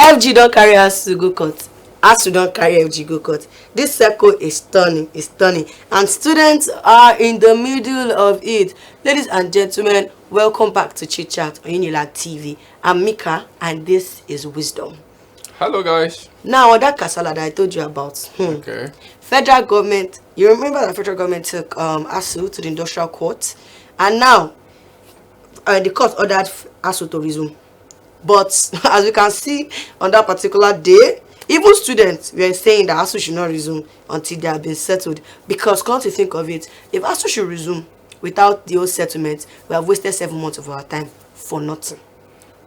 FG don't carry ASUU go court. ASUU don't carry FG go court. This circle is stunning, and students are in the middle of it. Ladies and gentlemen, welcome back to Chit Chat on Unilag TV. I'm Mika, and this is Wisdom. Hello, guys. Now, on that kasala that I told you about, Okay. Federal government, you remember that federal government took ASUU to the industrial court, and now the court ordered ASUU to resume. But as we can see on that particular day, even students were saying that ASUU should not resume until they have been settled. Because come to think of it, if ASUU should resume without the old settlement, we have wasted 7 months of our time for nothing.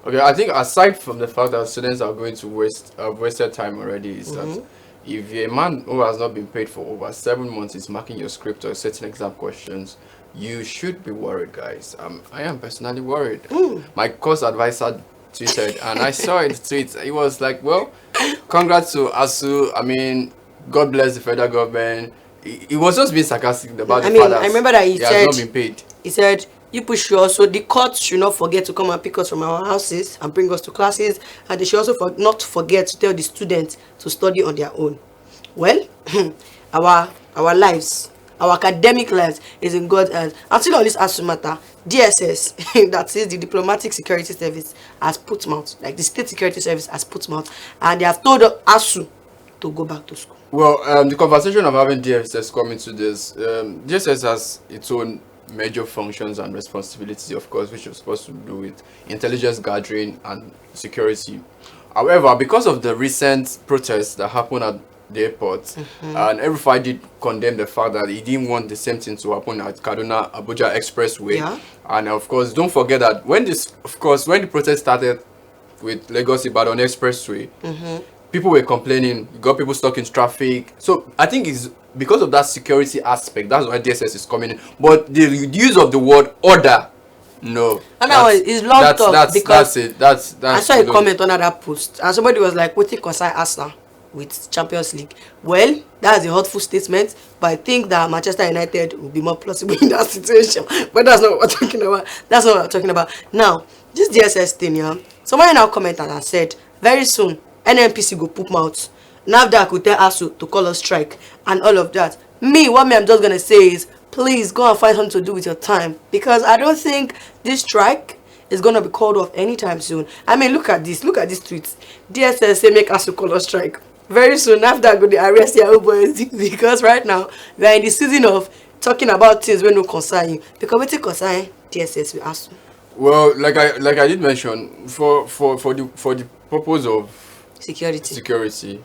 Okay, I think aside from the fact that students are going to wasted time already, is that if you're a man who has not been paid for over 7 months is marking your script or certain exam questions, you should be worried, guys. I am personally worried. My course advisor tweeted, and I saw it tweet. It was like, well, congrats to ASUU. I mean, God bless the federal government. He was just being sarcastic about the fact that I remember that he said, has not been paid. He said, you push you also, the court should not forget to come and pick us from our houses and bring us to classes, and they should also not forget to tell the students to study on their own. Well, our lives, our academic lives is in God's hands. Until all this ASUU matter, DSS, that is the Diplomatic Security Service, has put mouth, like the State Security Service has put mouth, and they have told ASUU to go back to school. Well, the conversation of having DSS coming to this, DSS has its own major functions and responsibilities, of course, which are supposed to do with intelligence gathering and security. However, because of the recent protests that happened at the airport, and everybody did condemn the fact that he didn't want the same thing to happen at Kaduna Abuja Expressway. Yeah. And of course, don't forget that when the protest started with Lagos Ibadan Expressway, people were complaining. You got people stuck in traffic. So I think it's because of that security aspect. That's why DSS is coming in. But the use of the word order, no. And now it's long talk because that's I saw a comment under that post, and somebody was like, "What think concern Arsenal with Champions League?" Well, that's a hurtful statement, but I think that Manchester United will be more plausible in that situation. But that's not what we're talking about. That's not what we're talking about. Now, this DSS thing, yeah. Somebody now commented and said, very soon, NNPC go poop mouth. NAFDAC will tell ASUU to call a strike and all of that. What I'm just gonna say is, please go and find something to do with your time, because I don't think this strike is gonna be called off anytime soon. I mean, look at this tweets. DSS say make ASUU call a strike. Very soon NAFDAC go to arrest your boys, because right now we are in the season of talking about things when no concern you. Because what concern DSS with ASUU. Well, like I did mention, for the purpose of security.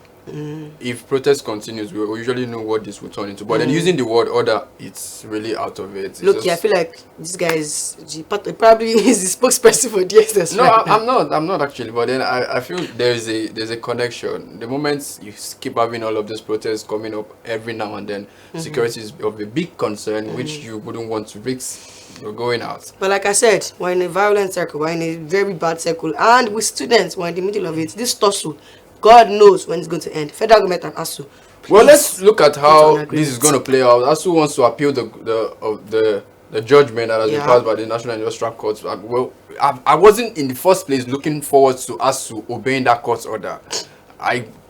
If protest continues, we usually know what this will turn into. But then using the word order, it's really out of it. Look, I feel like this guy is probably is the spokesperson for DSS. No, right I'm not actually. But then I feel there's a connection. The moment you keep having all of these protests coming up every now and then, security is of a big concern, which you wouldn't want to risk going out. But like I said, we're in a violent circle, we're in a very bad circle, and with students, we're in the middle of it. This tussle, God knows when it's going to end. Federal government and ASUU. Well, let's look at how this is going to play out. ASUU wants to appeal the judgment that has been passed by the National Industrial Court. Well, I wasn't in the first place looking forward to ASUU obeying that court's order.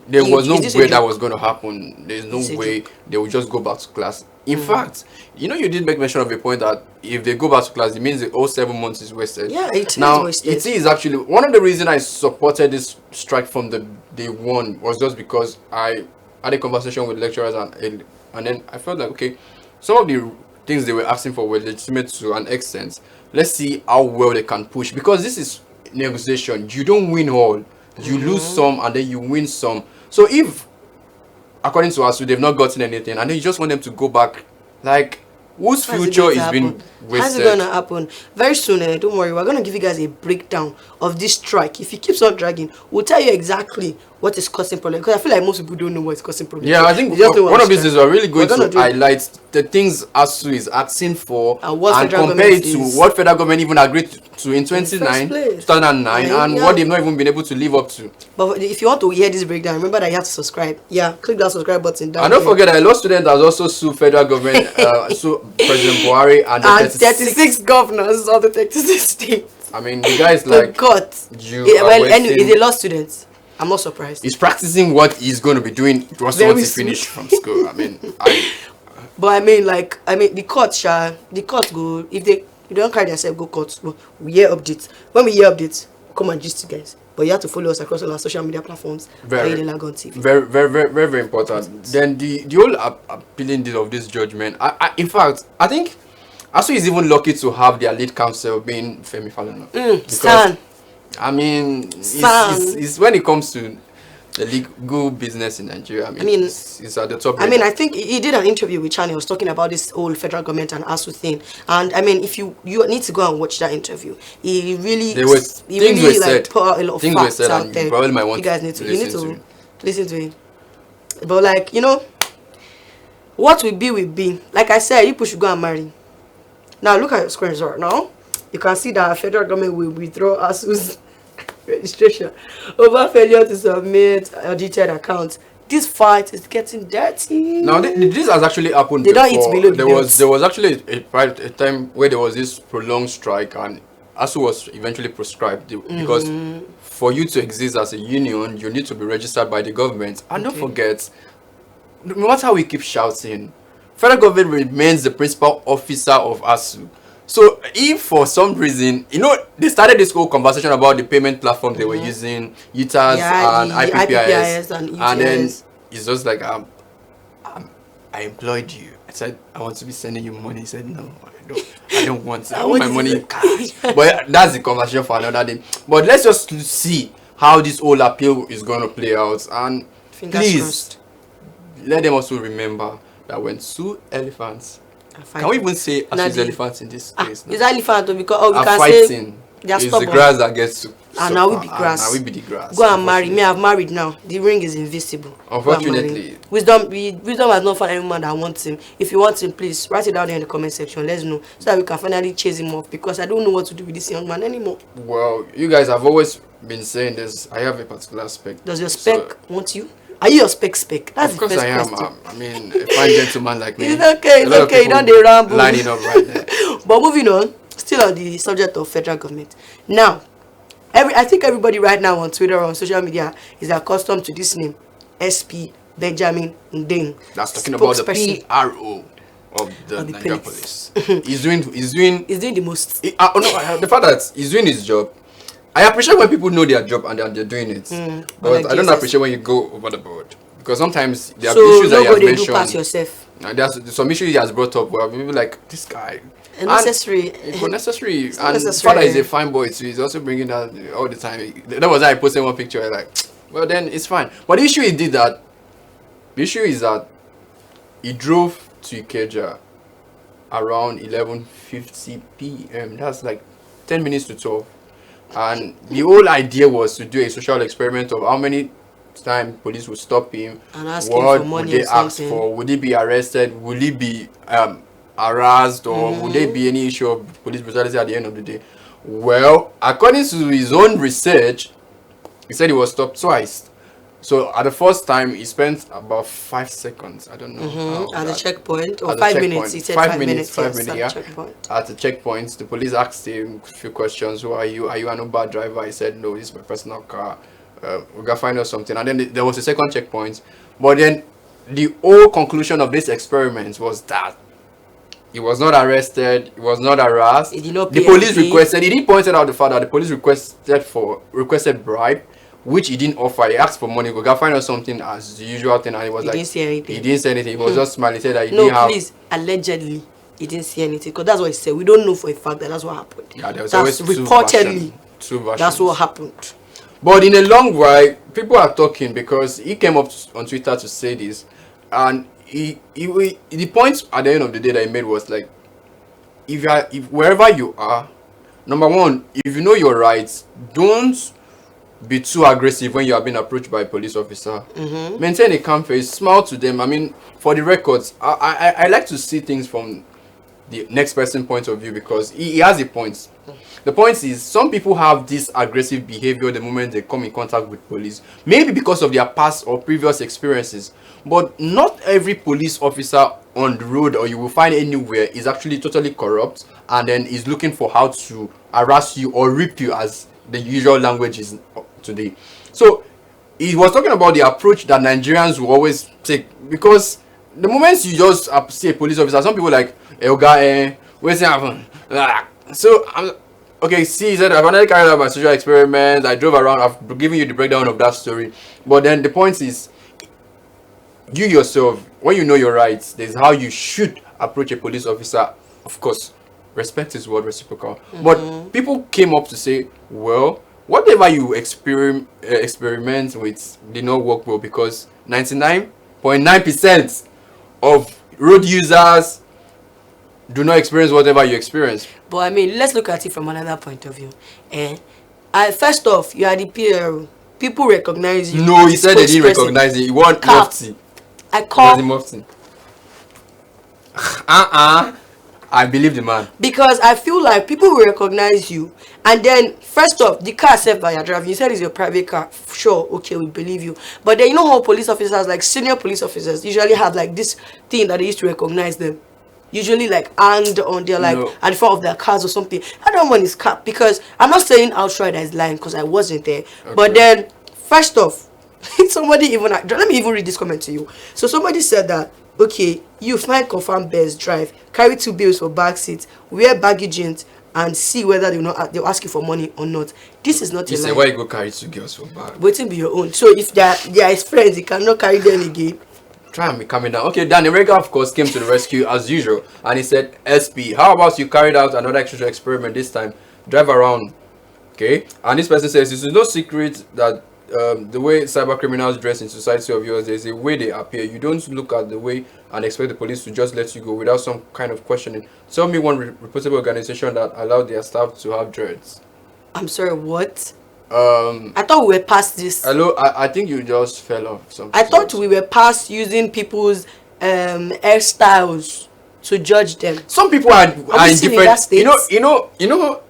There was no way that was going to happen. There's no way they would just go back to class. In fact, you did make mention of a point that if they go back to class, it means the whole 7 months is wasted. Yeah, it is wasted. It is actually one of the reasons I supported this strike from the day one was just because I had a conversation with lecturers and then I felt like, okay, some of the things they were asking for were legitimate to an extent. Let's see how well they can push, because this is negotiation. You don't win all. You lose some and then you win some. So if, according to ASUU, they've not gotten anything, and then you just want them to go back, like, whose future is being wasted? How's it going to happen? Very soon, don't worry, we're going to give you guys a breakdown of this strike. If it keeps on dragging, we'll tell you exactly what is causing problems, because I feel like most people don't know what is causing problems. Yeah, I think one of these is we're really going to highlight the things ASUU is asking for and compare it to what federal government even agreed to in 2009 and what they've not even been able to live up to. But if you want to hear this breakdown, remember that you have to subscribe. Yeah, click that subscribe button down. And don't forget that a law student has also sued federal government, sued President Buhari and the 36 governors of the 36 states. I mean, the guy is like, God. Anyway, he's a law student. I'm not surprised. He's practicing what he's going to be doing once he finish from school. I mean, but the court go, if they don't carry themselves, go court. But we hear updates. When we hear updates, come and gist you guys. But you have to follow us across all our social media platforms. Very, TV. very important. Then the whole appealing deal of this judgment. In fact, I think ASUU is even lucky to have their lead counsel being Femi Falana. Because I mean, it's when it comes to the legal business in Nigeria. I mean, it's at the top. I mean, I think he did an interview with Channel. He was talking about this whole federal government and ASUU thing. And I mean, if you need to go and watch that interview, he really put out a lot of facts out there. You guys need to listen to it. But like, you know, what will be. Like I said, people should go and marry. Now look at your screens right now. You can see that federal government will withdraw ASUU's registration over failure to submit audited accounts. This fight is getting dirty. Now this has actually happened. They don't eat below the belt. There was actually a time where there was this prolonged strike, and ASUU was eventually proscribed because for you to exist as a union, you need to be registered by the government. And don't forget, no matter how we keep shouting, federal government remains the principal officer of ASUU. So if for some reason, you know, they started this whole conversation about the payment platform they were using, UTAS and IPPIS, and then it's just like, I employed you. I said, I want to be sending you money. He said, no, I don't want it. I want my money in cash. But that's the conversation for another day. But let's just see how this whole appeal is going to play out. And please, let them also remember that when two elephants, can we even say ASUU's elephants in this case? It's elephant because we can fighting. They are it's stubborn. The grass that gets to and now we be grass. Now we be the grass. Go and marry. Me, I've married now. The ring is invisible. Unfortunately. Wisdom has not found any man that wants him. If you want him, please write it down there in the comment section. Let's know so that we can finally chase him off, because I don't know what to do with this young man anymore. Well, you guys have always been saying this. I have a particular spec. Does your spec want you? Are you your spec? That's of course the first I am. question. I mean, a fine gentleman like me. It's okay. You don't dey ramble. Lining up right there. But moving on, still on the subject of federal government. Now, I think everybody right now on Twitter or on social media is accustomed to this name, SP Benjamin Ndeng. That's talking about the PRO of the Nigeria police. He's doing the most. The fact that he's doing his job. I appreciate when people know their job and they're doing it, but I don't appreciate when you go over the board, because sometimes there are issues that he has mentioned. So nobody do pass yourself. There's some issues he has brought up where people like this guy. Unnecessary. It's unnecessary. And the father is a fine boy too. He's also bringing that all the time. That was how I posted one picture. I like, well then it's fine. But the issue is that he drove to Ikeja around 11:50 p.m. That's like 10 minutes to 12. And the whole idea was to do a social experiment of how many times police would stop him, and ask him for money, would they ask for, would he be arrested, would he be harassed, or would there be any issue of police brutality at the end of the day. Well, according to his own research, he said he was stopped twice. So at the first time, he spent about 5 seconds. I don't know. At the checkpoint, or 5 minutes. He said 5 minutes. 5 minutes. At the checkpoint, the police asked him a few questions. Who are you? Are you an Uber driver? He said, no, this is my personal car. We gotta find out something. And then there was a second checkpoint. But then the whole conclusion of this experiment was that he was not arrested. He was not harassed. He did not pay. The police requested. He didn't point out the fact that the police requested bribe, which he didn't offer. He asked for money. We gotta find out something as the usual thing, and he was he didn't say anything. He didn't say anything. He was just smiling. He said that he no, didn't have. Please, allegedly, he didn't see anything, because that's what he said. We don't know for a fact that that's what happened. Yeah, there was that's always reportedly. Two versions. That's what happened. But in a long while, people are talking, because he came up on Twitter to say this, and the point at the end of the day that he made was like, if wherever you are, number one, if you know your rights, don't be too aggressive when you are being approached by a police officer. Maintain a calm face, smile to them. I mean, for the records, I like to see things from the next person's point of view, because he has a point. The point is, some people have this aggressive behavior the moment they come in contact with police, maybe because of their past or previous experiences. But not every police officer on the road, or you will find anywhere, is actually totally corrupt and then is looking for how to harass you or rip you, as the usual language is today. So he was talking about the approach that Nigerians will always take, because the moment you just see a police officer, some people like, hey, okay, what's happening? So I'm okay. See, he said I've already carried out my social experiment. I drove around. I've given you the breakdown of that story. But then the point is, you yourself, when you know your rights, there's how you should approach a police officer. Of course, respect is what reciprocal. But people came up to say, well, whatever you experiment with did not work well, because 99.9% of road users do not experience whatever you experience. But I mean, let's look at it from another point of view. And first off, you are the PRO. People recognize you. No, he said they didn't recognize you. He want mufti. I call the mufti. I believe the man. Because I feel like people will recognize you. And then, first off, the car set by your driving. You said it's your private car. Sure, okay, we believe you. But then, you know how police officers, like senior police officers, usually have like this thing that they used to recognize them. Usually like hanged on their, like, at the front of their cars or something. I don't want his cap, because I'm not saying outright that he's lying, because I wasn't there. Okay. But then, first off, somebody even, let me even read this comment to you. So somebody said that, okay, you find confirmed best drive, carry 2 bills for back seats, wear baggy jeans, and see whether they'll ask you for money or not. This is not a lie. You say, why you go carry 2 girls for back? Waiting be your own. So if they are his friends, he cannot carry them again. Try and be coming down. Okay, Dan America, of course, came to the rescue as usual, and he said, SP, how about you carried out another social experiment this time? Drive around. Okay, and this person says, it's no secret that the way cyber criminals dress in society of yours, there's a way they appear. You don't look at the way and expect the police to just let you go without some kind of questioning. Tell me one reputable organization that allowed their staff to have dreads. I'm sorry, what? I thought we were past this. Hello, I think you just fell off something. I thought we were past using people's hairstyles to judge them. Some people are in different. You know,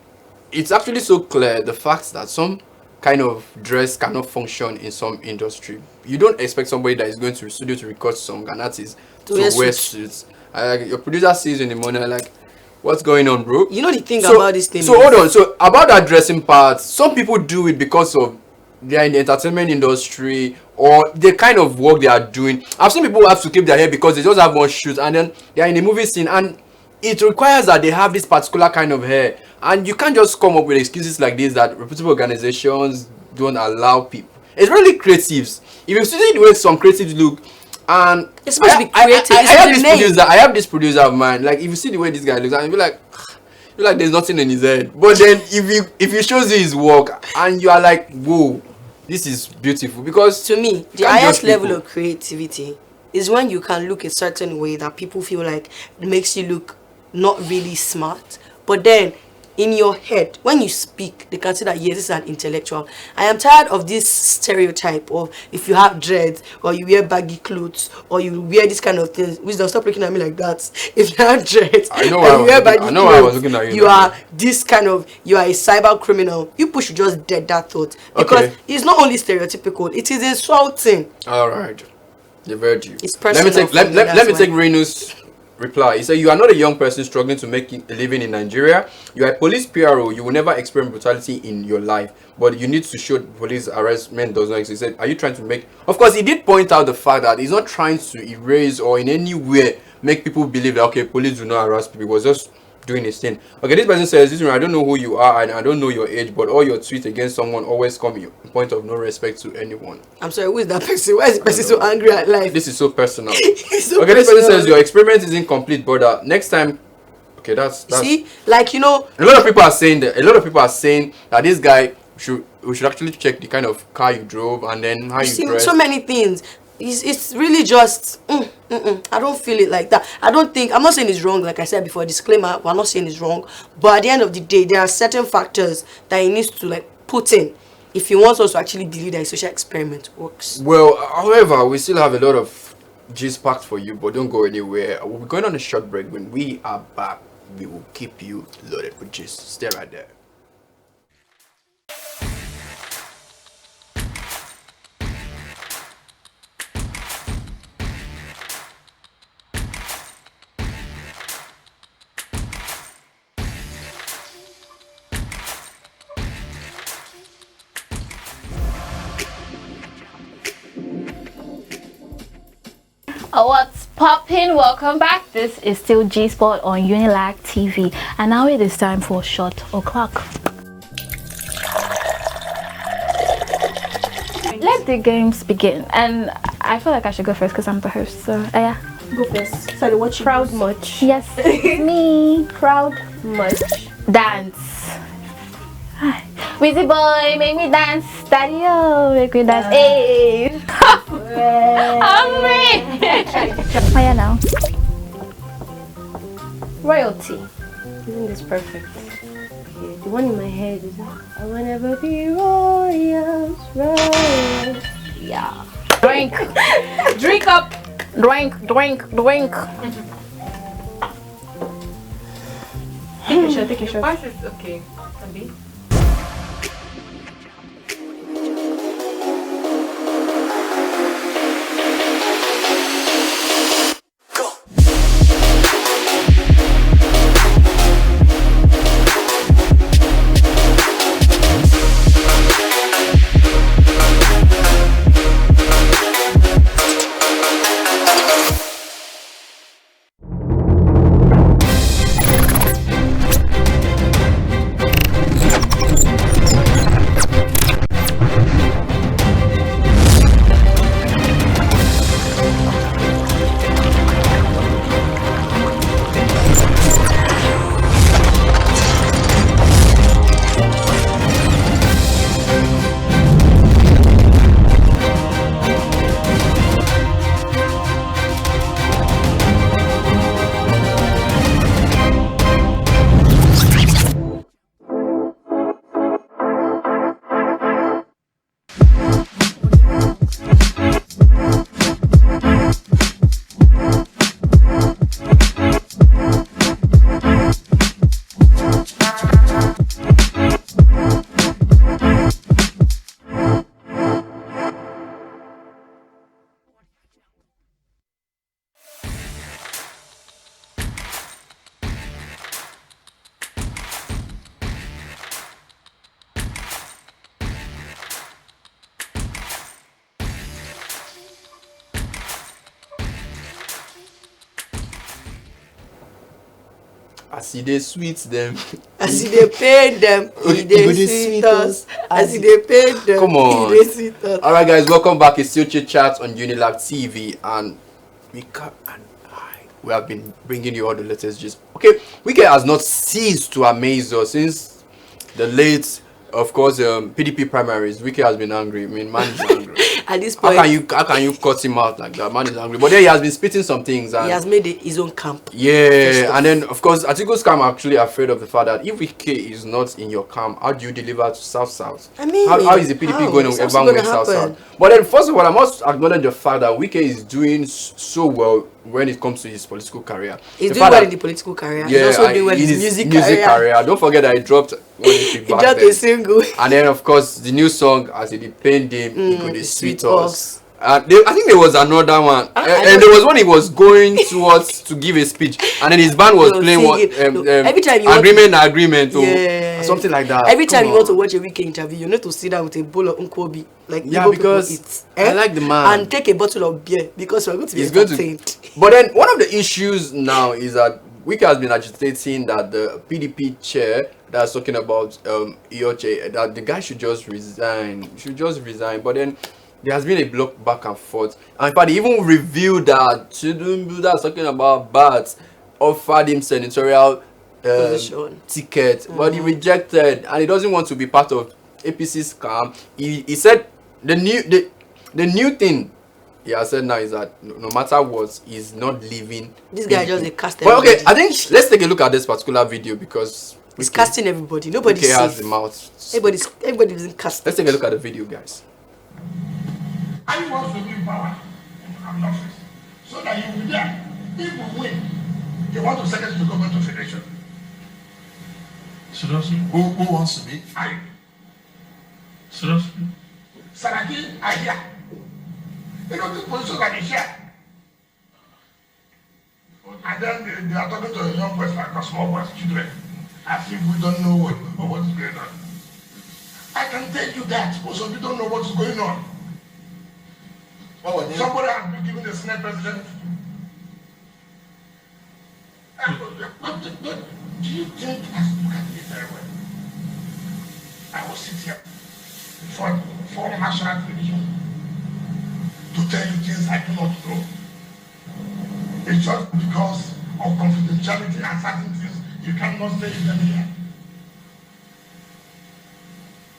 it's actually so clear, the fact that some kind of dress cannot function in some industry. You don't expect somebody that is going to the studio to record song, an artist, to wear suits. Your producer sees you in the morning, like, what's going on, bro? You know the thing about this thing. So hold on. So about that dressing part, some people do it because of they are in the entertainment industry, or the kind of work they are doing. I've seen people have to keep their hair because they just have one shoot, and then they are in a movie scene, and it requires that they have this particular kind of hair. And you can't just come up with excuses like this that reputable organizations don't allow people. It's really creatives. If you see the way some creatives look, and it's supposed to be creative. I have this producer of mine. Like, if you see the way this guy looks, and you be like, there's nothing in his head. But then if he shows you his work, and you are like, whoa, this is beautiful. Because to me, the highest level of creativity is when you can look a certain way that people feel like it makes you look not really smart, but then in your head, when you speak, they can say that yes, this is an intellectual. I am tired of this stereotype of if you have dreads, or you wear baggy clothes, or you wear this kind of things. Wisdom, stop looking at me like that. If you have dreads, I know I was looking at you. You are this kind of, you are a cyber criminal. You should just dead that thought, because it's not only stereotypical, it is insulting. All right, you've heard you. It's personal. Let me take Renu's reply. He said, you are not a young person struggling to make a living in Nigeria. You are a police PRO. You will never experience brutality in your life, but you need to show police harassment does not exist. He said, are you trying to make... Of course, he did point out the fact that he's not trying to erase or in any way make people believe that, okay, police do not harass people. He was just doing his thing. Okay, this person says, listen, I don't know who you are and I don't know your age, but all your tweets against someone always come in point of no respect to anyone. I'm sorry, who is that person? Why is the person so angry at life? This is so personal. So okay, this person says your experiment is incomplete, brother. Next time, okay, that's see, like, you know, a lot of people are saying that this guy we should actually check the kind of car you drove and then how you dress. So many things. It's really just I don't feel it like that. I'm not saying it's wrong, like I said before, disclaimer, we're not saying it's wrong, but at the end of the day, there are certain factors that he needs to like put in if he wants us to actually believe that a social experiment works. Well, however, we still have a lot of gist packed for you, but don't go anywhere. We'll be going on a short break. When we are back, we will keep you loaded with gist. Stay right there. What's poppin'? Welcome back. This is still G Sport on Unilag TV, and now it is time for Shot O'Clock. Let the games begin, and I feel like I should go first because I'm the host. So yeah, Go first. Sorry, what you Proud much. yes, me. Proud much. Dance. Wizzy boy, make me dance. Daddy, oh, make me dance. Hey. I'm ready. Oh yeah, now. Royalty. Isn't this perfect? Okay, the one in my head is I will never be royals, royals. Yeah. Drink. Drink up. Drink. Take a shot. Price is okay. Can be. I see they sweet them. I see they paid them. They sweet us. I see they paid them. Come on. They sweet us. Alright guys, welcome back. It's still Chit Chat on Unilag TV, and we have been bringing you all the latest gist. Okay, Wike has not ceased to amaze us since the late, of course, PDP primaries. Wike has been angry. I mean, man is angry. At this point, how can you cut him out like that? Man is angry. But then he has been spitting some things, and he has made his own camp. yeah, and then of course Atiko's camp are actually afraid of the fact that if Wike is not in your camp, how do you deliver to South? I mean, how is the PDP going to ever win South? But then first of all, I must acknowledge the fact that Wike is doing so well when it comes to his political career. He's doing well in the political career. Yeah, He's also doing well in his music career. Don't forget that he dropped He dropped a single. and then of course the new song as it pained him, he could sweet us. I think there was another one, and there was one he was going towards to give a speech, and then his band was playing what every time you agreement, or something like that. Every time you want to watch a Wike interview, you need to sit down with a bowl of Nkobi, like because I like the man, and take a bottle of beer because we're going to be entertained. But then one of the issues now is that Wike has been agitating that the PDP chair that's talking about Ioche, that the guy should just resign. But then there has been a block back and forth. And in fact, he even revealed that Chidunbu that's talking about Bats offered him senatorial ticket, but he rejected, and he doesn't want to be part of APC's scam. He said the new thing he has said now is that no matter what, he's not leaving. This guy just a cast. Well, okay, I think let's take a look at this particular video because he's casting everybody. Nobody has the mouth. Everybody isn't casting. Let's take a look at the video, guys. I want to be in power and office so that you will be there. If we win, you want to second to the government of federation. Seriously? Who wants to be? I. Seriously? Saraki, I hear. You know, this position that they share. And then they are talking to the young boys like a small boys, children, as if we don't know what is going on. I can tell you that, but some people don't know what is going on. Somebody has been given the Senate president Do you think, as you look at me very well, I will sit here for national television to tell you things I do not know? It's just because of confidentiality and certain things you cannot say them here.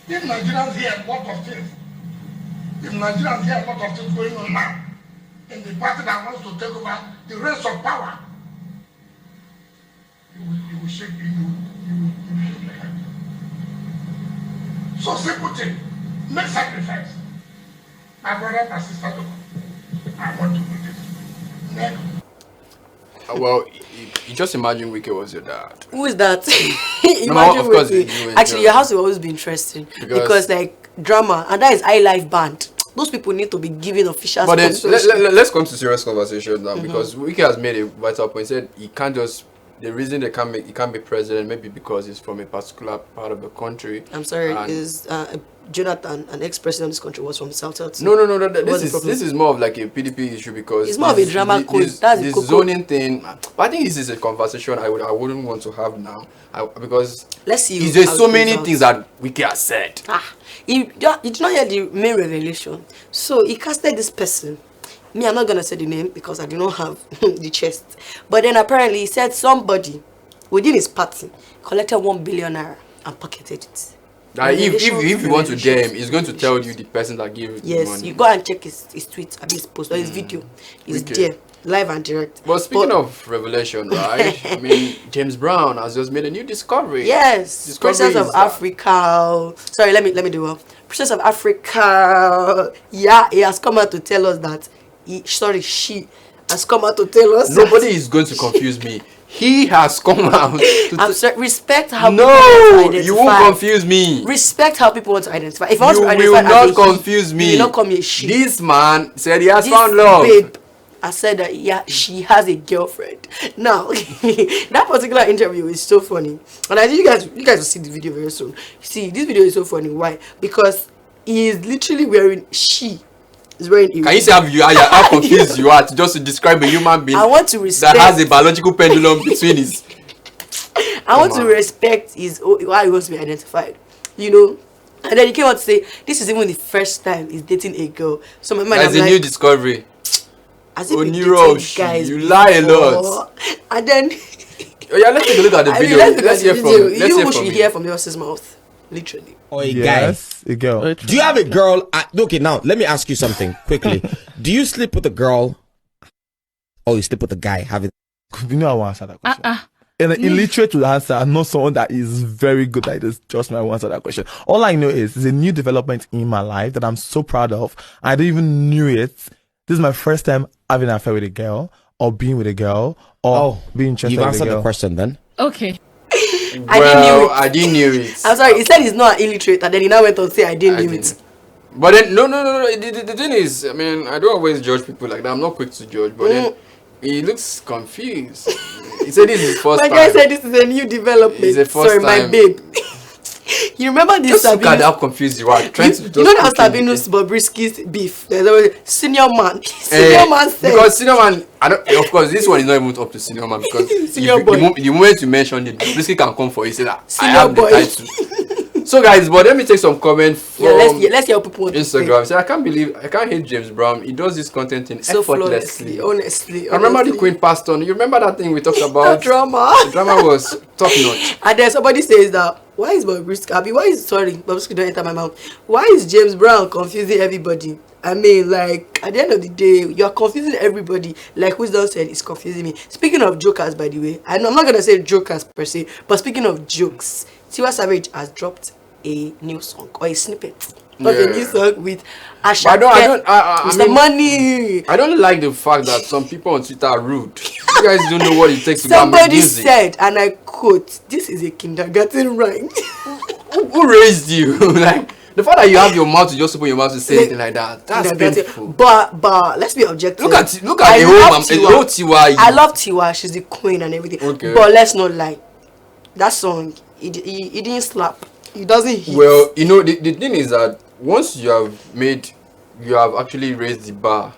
If Nigerians hear a lot of things, if Nigerians hear a lot of things going on now in the party that wants to take over the reins of power, you will shake, you will shake like that. So simple thing, make sacrifice. My brother, my sister, I want to do this. Next. Well, you just imagine Wike was your dad. Who is that? No, of course, Actually, your house will always be interesting because like drama, and that is high life band. Those people need to be given official. But then let's come to serious conversation now, because Wike has made a vital point. He said he can't just, the reason he can't be president maybe because he's from a particular part of the country. I'm sorry, is Jonathan, an ex-president of this country, was from South. No. This is more of like a PDP issue because it's more of a drama code. That's the zoning thing. But I think this is a conversation I wouldn't want to have now, because let's see. There's so many things that Wike has said. You did not hear the main revelation. So he casted this person. Me, I'm not gonna say the name because I do not have the chest. But then apparently he said somebody within his party collected 1 billion naira and pocketed it. If you want to dare him, he's going to tell you the person that gave you the money. Yes, you go and check his tweet, his post, or his video. It's there, live and direct. But speaking of revelation, right? I mean, James Brown has just made a new discovery. Yes, Princess of Africa. Sorry, let me do well. Princess of Africa. Yeah, he has come out to tell us that. She has come out to tell us. Nobody is going to confuse me. He has come out. Respect how people want to identify. You won't confuse me. Respect how people want to identify. If I want to identify, you will not confuse me. You will not call me a she. This man said he has found love. Babe, I said that she has a girlfriend. Now, that particular interview is so funny, and I think you guys will see the video very soon. See, this video is so funny. Why? Because he is literally wearing Can you say how confused you are just to describe a human being? I want to respect that has a biological pendulum between his. I want to respect why he wants to be identified, And then he came out to say this is even the first time he's dating a girl. So my mind, that's a new discovery. As if guys, you lie a lot. And then let's take a look at the video. Let's hear from you should hear from yours mouth. Literally. Or a guy. A girl. Do you have a girl? Okay, now let me ask you something quickly. Do you sleep with a girl or you sleep with a guy? You know I want to answer that question. And an illiterate will answer. I'm not someone that is very good at this. Just my answer that question. All I know is it's a new development in my life that I'm so proud of. I didn't even knew it. This is my first time having an affair with a girl or being with a girl or being interested in a girl. You've answered the question then. Okay. I didn't knew it. I'm sorry, he said he's not illiterate, and then he now went on to say I didn't knew it. But then no. The thing is, I mean, I don't always judge people like that. I'm not quick to judge, but then he looks confused. He said this is his first time. My guy said this is a new development. It's the first time. My babe. You remember this? Just look at how confused you are. You know that Sabino's Bobrisky's beef. There's a senior man. Senior man said. Because senior man, of course, this one is not even up to senior man because the moment you mentioned it, Bobrisky can come for it. Say that I have the title. So guys, but let me take some comments from let's hear people Instagram. Say I can't hate James Brown. He does this content in so effortlessly. Honestly. I remember the Queen passed on. You remember that thing we talked about? The drama. The drama was top notch. And then somebody says that. Why is Bobrisky happy? Bobrisky don't enter my mouth. Why is James Brown confusing everybody? I mean, like, at the end of the day, you're confusing everybody. Like Wisdom said, it's confusing me. Speaking of jokers, by the way, I'm not going to say jokers per se, but speaking of jokes, Tiwa Savage has dropped a new song, or a snippet of a new song with Asha. I mean, money. I don't like the fact that some people on Twitter are rude. You guys don't know what it takes to Somebody said, and I quote, "This is a kindergarten rhyme." Who raised you? Like, the fact that you have your mouth to just open your mouth to say anything like that, that's painful. But let's be objective. Look at the whole Tiwa. I love Tiwa. She's the queen and everything. Okay. But let's not lie. That song, it didn't slap. It doesn't hit. Well, the thing is that once you have actually raised the bar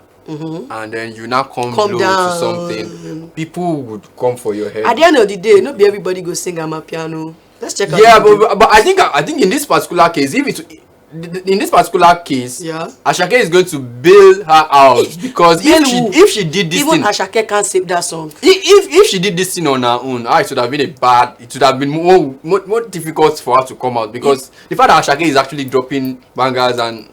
and then you now come low down to something, people would come for your head. At the end of the day, not be everybody go sing Amapiano. Let's check out. Yeah, but I think in this particular case, in this particular case, Ashake is going to bail her out because if she did this even thing, Ashake can't save that song. If she did this thing on her own, it would have been it would have been more difficult for her to come out because the fact that Ashake is actually dropping bangers and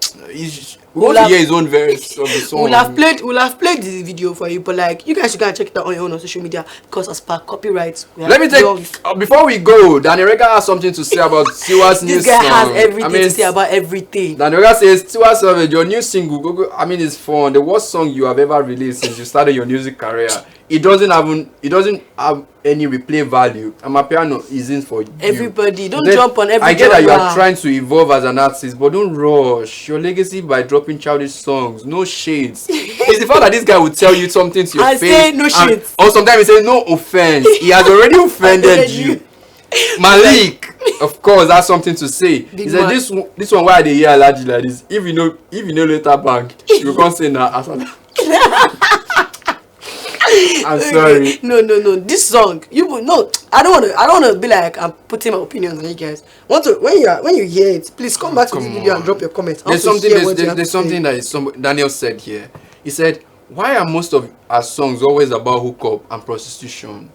we want to hear his own verse of the song. We'll have played the video for you, but like you guys should go and check it out on your own on social media because as per copyright. Let me take before we go. Danny Rega has something to say about Tiwa's new song. This guy has everything to say about everything. Danny Rega says Tiwa Savage, your new single, go. I mean, it's fun. The worst song you have ever released since you started your music career. It doesn't have any replay value. Amapiano isn't for you. Everybody, don't jump on every I get that you are trying to evolve as an artist, but don't rush your legacy by dropping childish songs. No shades. It's the fact that this guy will tell you something to your face. Say no shades. Or sometimes he says no offense. He has already offended you. Malik, of course, has something to say. He said this one why they hear allergy like this. If you know later bank, you can't say nah. I'm sorry. No. This song, I don't wanna be like I'm putting my opinions on you guys. When you hear it, please come back to the video and drop your comments. There's something that Daniel said here. He said, "Why are most of our songs always about hookup and prostitution?"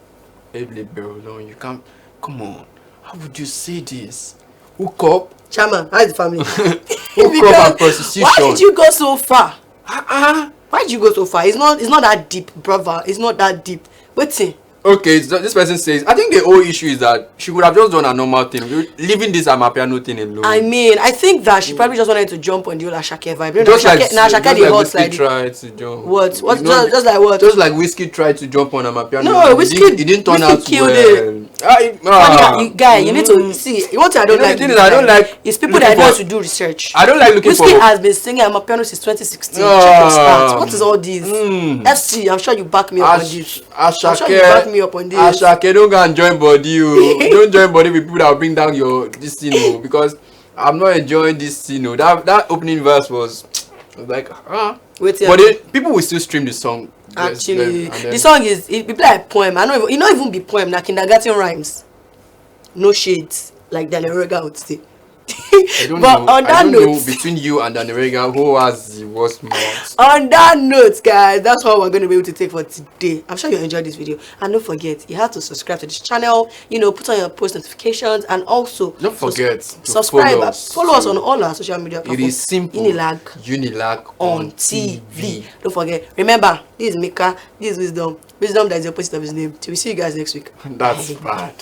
You can't. Come on. How would you say this? Hookup, Chairman, how's the family? hookup and prostitution. Why did you go so far? Why did you go so far? It's not that deep, brother. It's not that deep. Wait see. Okay, so this person says, I think the whole issue is that she would have just done a normal thing, leaving this Amapiano thing alone. I mean, I think that she probably just wanted to jump on the old Ashake vibe. Just like Whiskey tried to jump. What? Just like what? Just like Whiskey tried to jump on Amapiano. No, Whiskey. It didn't turn out well. Guy, you need to see. What I don't like. I don't like. It's people that want to do research. I don't like looking for. Whiskey has been singing Amapiano since 2016. Check your stats. What is all this? FC, I'm sure you back me up on this. I'm sure you back me up on this. Ashake, don't go and join body. Don't join body with people that will bring down this thing. Because I'm not enjoying this thing. That opening verse was like, Wait, but then people will still stream the song. Actually, the song is people like a poem. It not even be poem. Like kindergarten rhymes. No shades, like Daniel Rega would say. I don't know between you and Danny Rega who has the worst mouth. On that note, guys, that's all we're going to be able to take for today. I'm sure you enjoyed this video, and don't forget you have to subscribe to this channel. Put on your post notifications, and also don't forget to subscribe. Follow us on all our social media platforms. It is simple. Unilag on TV. Don't forget. Remember, this is Mika. This is Wisdom. Wisdom that is the opposite of his name. Till we see you guys next week. That's bad.